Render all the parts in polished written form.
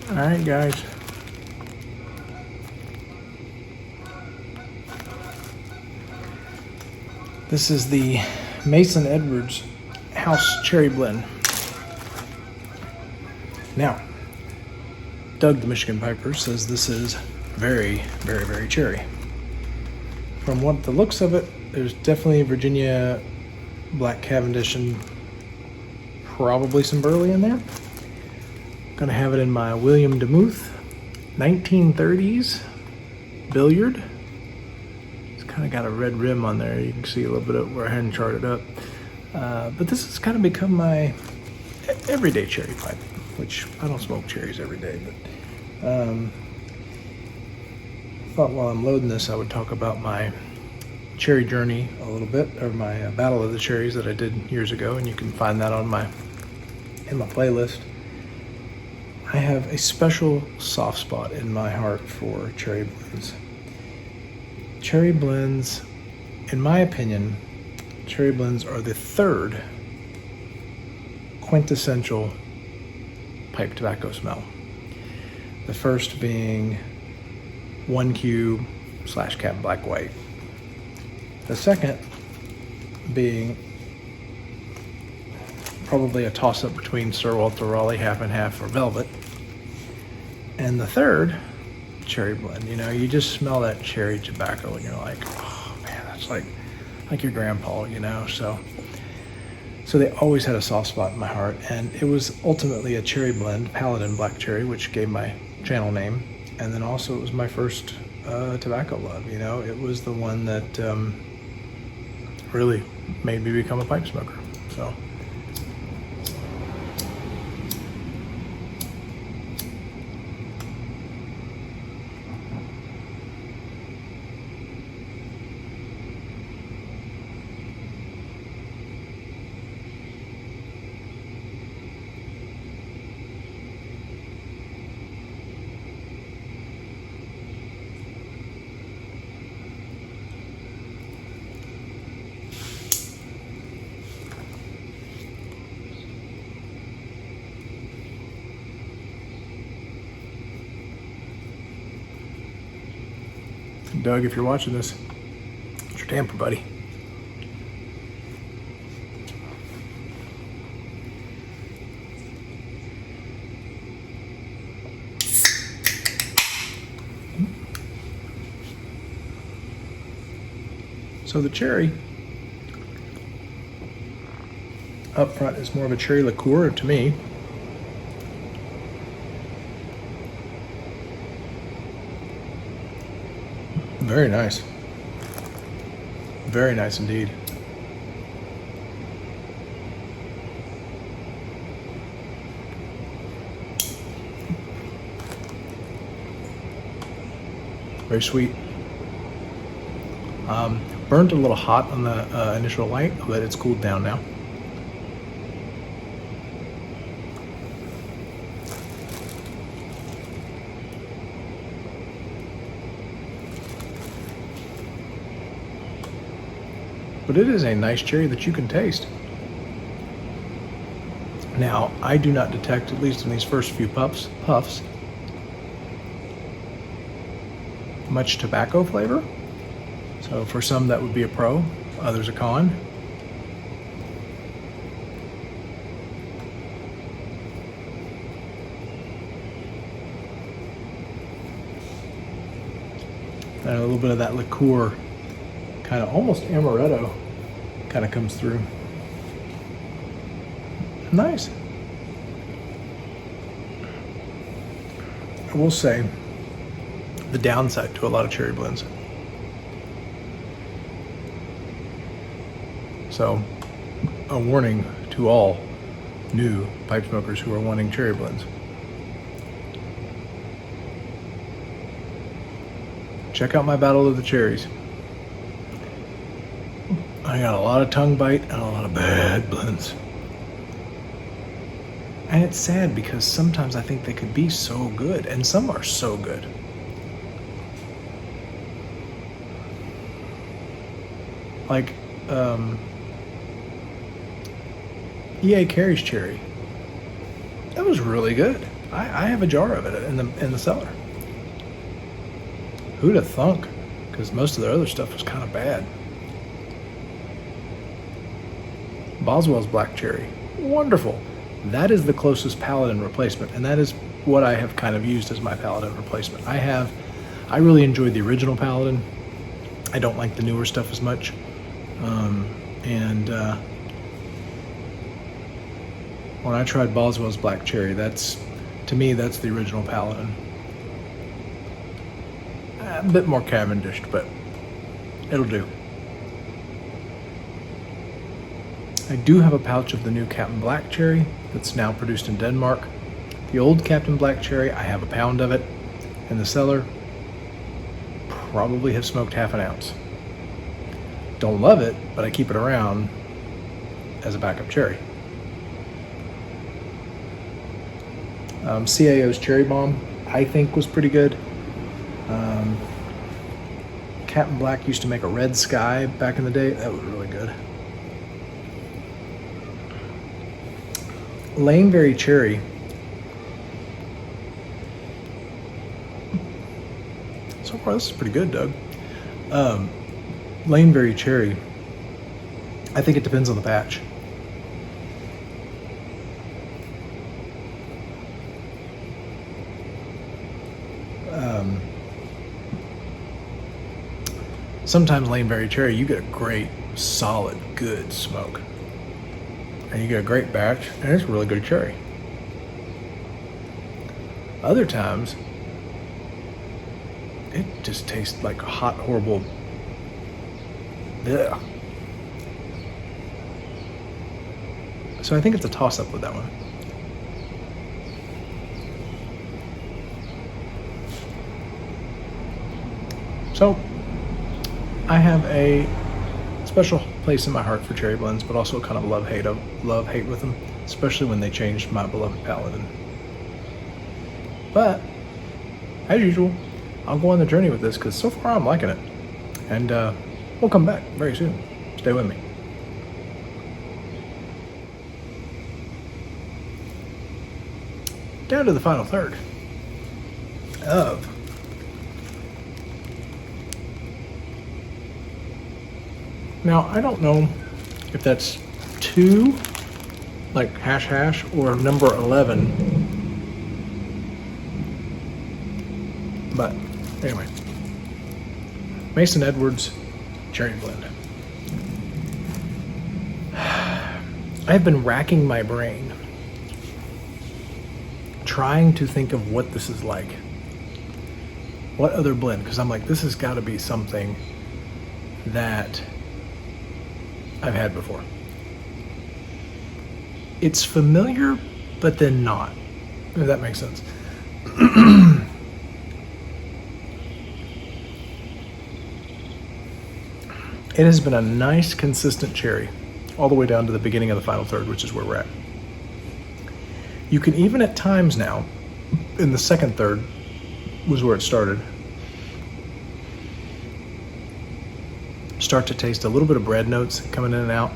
All right, guys. This is the Mason Edwards House Cherry Blend. Now, Doug the Michigan Piper says this is very, very, very cherry. From what the looks of it, there's definitely Virginia Black Cavendish and probably some Burley in there. Gonna have it in my William Demuth 1930s billiard. It's kind of got a red rim on there. You can see a little bit of where I hadn't charted up. But this has kind of become my everyday cherry pipe, which I don't smoke cherries every day, but thought while I'm loading this I would talk about my cherry journey a little bit, or my Battle of the Cherries that I did years ago, and you can find that on in my playlist. I have a special soft spot in my heart for cherry blends. Cherry blends, in my opinion, cherry blends are the third quintessential pipe tobacco smell. The first being 1Q / Cab Black White. The second being probably a toss-up between Sir Walter Raleigh half and half or Velvet. And the third, cherry blend. You know, you just smell that cherry tobacco and you're like, oh man, that's like your grandpa, you know. So they always had a soft spot in my heart, and it was ultimately a cherry blend, Paladin Black Cherry, which gave my channel name. And then also it was my first tobacco love. You know, it was the one that really made me become a pipe smoker. So Doug, if you're watching this, it's your tamper, buddy. So the cherry up front is more of a cherry liqueur to me. Very nice. Very nice indeed. Very sweet. Burnt a little hot on the initial light, but it's cooled down now. But it is a nice cherry that you can taste. Now, I do not detect, at least in these first few puffs, much tobacco flavor. So for some that would be a pro, others a con. And a little bit of that liqueur, kind of almost amaretto, kind of comes through. Nice. I will say the downside to a lot of cherry blends. So, a warning to all new pipe smokers who are wanting cherry blends. Check out my Battle of the Cherries. I got a lot of tongue bite and a lot of bad blends. And it's sad because sometimes I think they could be so good, and some are so good. Like, E.A. Carey's cherry. That was really good. I have a jar of it in the cellar. Who'd have thunk? Because most of their other stuff was kind of bad. Boswell's Black Cherry. Wonderful. That is the closest Paladin replacement, and that is what I have kind of used as my Paladin replacement. I really enjoyed the original Paladin. I don't like the newer stuff as much. When I tried Boswell's Black Cherry, to me, that's the original Paladin. A bit more Cavendished, but it'll do. I do have a pouch of the new Captain Black Cherry that's now produced in Denmark. The old Captain Black Cherry, I have a pound of it in the cellar. Probably have smoked half an ounce. Don't love it, but I keep it around as a backup cherry. CAO's Cherry Bomb, I think, was pretty good. Captain Black used to make a Red Sky back in the day. That was really good. Laneberry Cherry. So far, this is pretty good, Doug. Laneberry Cherry. I think it depends on the batch. Sometimes Laneberry Cherry, you get a great, solid, good smoke. And you get a great batch, and it's a really good cherry. Other times, it just tastes like a hot, horrible... Ugh. So I think it's a toss-up with that one. So, I have a special place in my heart for cherry blends, but also kind of love-hate with them, especially when they changed my beloved Paladin. But, as usual, I'll go on the journey with this because so far I'm liking it. And we'll come back very soon. Stay with me. Down to the final third of Now, I don't know if that's 2, like hash, or number 11. But anyway, Mason Edwards Cherry Blend. I've been racking my brain trying to think of what this is like. What other blend? Because I'm like, this has got to be something that I've had before. It's familiar, but then not. If that makes sense. It has been a nice, consistent cherry all the way down to the beginning of the final third, which is where we're at. You can even at times now, in the second third was where it started, start to taste a little bit of bread notes coming in and out,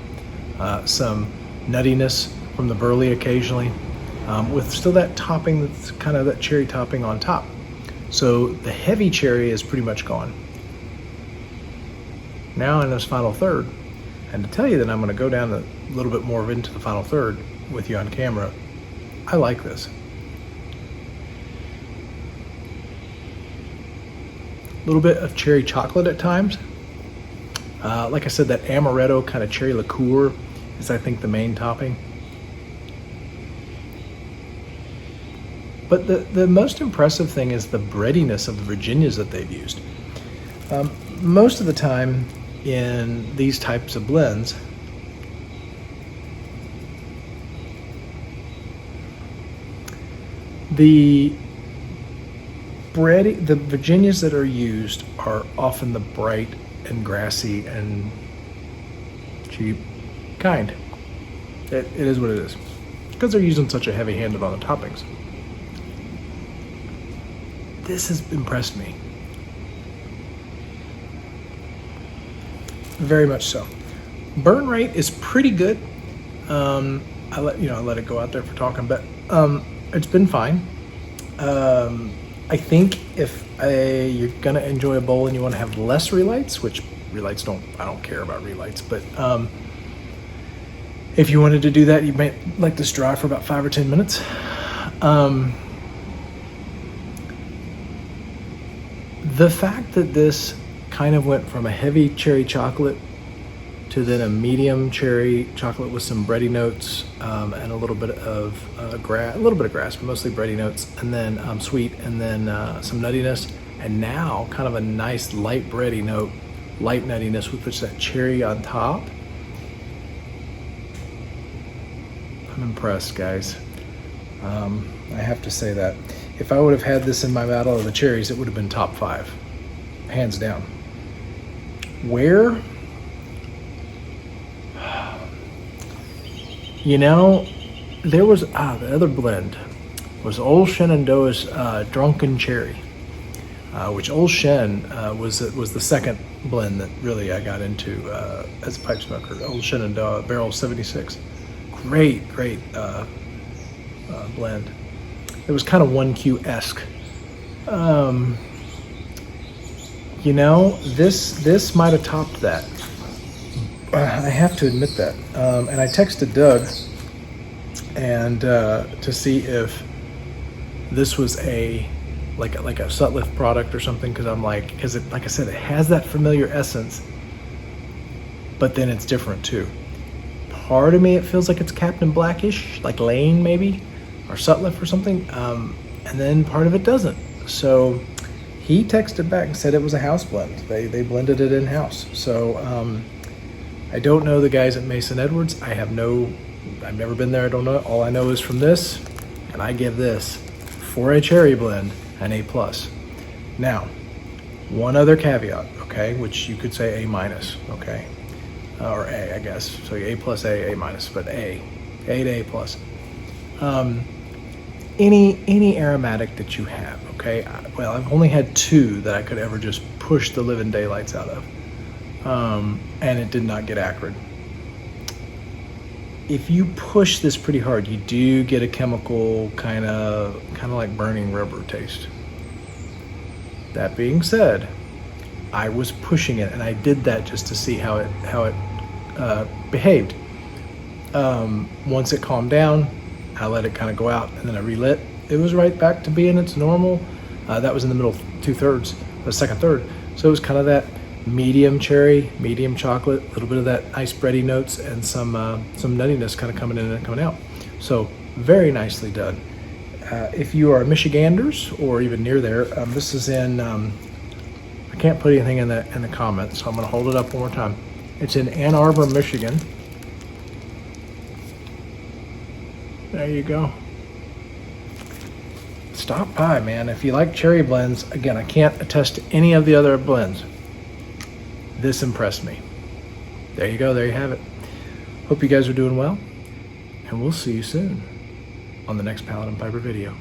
some nuttiness from the burley occasionally, with still that topping that's kind of that cherry topping on top. So the heavy cherry is pretty much gone. Now in this final third, and to tell you that I'm going to go down a little bit more into the final third with you on camera, I like this. A little bit of cherry chocolate at times. Like I said, that amaretto kind of cherry liqueur is, I think, the main topping. But the most impressive thing is the breadiness of the Virginias that they've used. Most of the time in these types of blends, the Virginias that are used are often the bright and grassy and cheap kind. It is what it is, because they're using such a heavy handed on the toppings. This has impressed me. Very much so. Burn rate is pretty good. I let it go out there for talking, but it's been fine. I think if you're gonna enjoy a bowl and you want to have less relights, which relights I don't care about relights, but if you wanted to do that, you might let this dry for about 5 or 10 minutes. The fact that this kind of went from a heavy cherry chocolate to then a medium cherry chocolate with some bready notes and a little bit of grass, but mostly bready notes, and then sweet, and then some nuttiness, and now kind of a nice light bready note, light nuttiness with just that cherry on top. I'm impressed, guys. I have to say that. If I would have had this in my battle of the cherries, it would have been top 5, hands down. Where? You know, there was, the other blend was Old Shenandoah's Drunken Cherry, which Old Shen was the second blend that really I got into as a pipe smoker. Old Shenandoah Barrel 76. Great blend. It was kind of 1Q-esque. You know, this might have topped that. I have to admit that. And I texted Doug and to see if this was like a Sutliff product or something, because like I said, it has that familiar essence, but then it's different too. Part of me, it feels like it's Captain Blackish, like Lane maybe, or Sutliff or something, and then part of it doesn't. So he texted back and said it was a house blend. They blended it in-house. So I don't know the guys at Mason Edwards. I've never been there, I don't know. All I know is from this, and I give this, for a cherry blend, an A+. Now, one other caveat, okay, which you could say A-, okay? Or A, I guess. So A+, A, A-, but A to A+. Any aromatic that you have, okay? Well, I've only had 2 that I could ever just push the living daylights out of. And it did not get acrid. If you push this pretty hard, you do get a chemical kind of like burning rubber taste. That being said, I was pushing it, and I did that just to see how it behaved. Once it calmed down, I let it kind of go out, and then I relit. It was right back to being its normal. That was in the middle 2/3, the second third. So it was kind of that medium cherry, medium chocolate, a little bit of that nice bready notes, and some nuttiness kind of coming in and coming out. So very nicely done. If you are Michiganders or even near there, this is in, I can't put anything in the comments, so I'm gonna hold it up one more time. It's in Ann Arbor, Michigan. There you go. Stop by, man. If you like cherry blends, again, I can't attest to any of the other blends. This impressed me. There you go, there you have it. Hope you guys are doing well, and we'll see you soon on the next Paladin Piper video.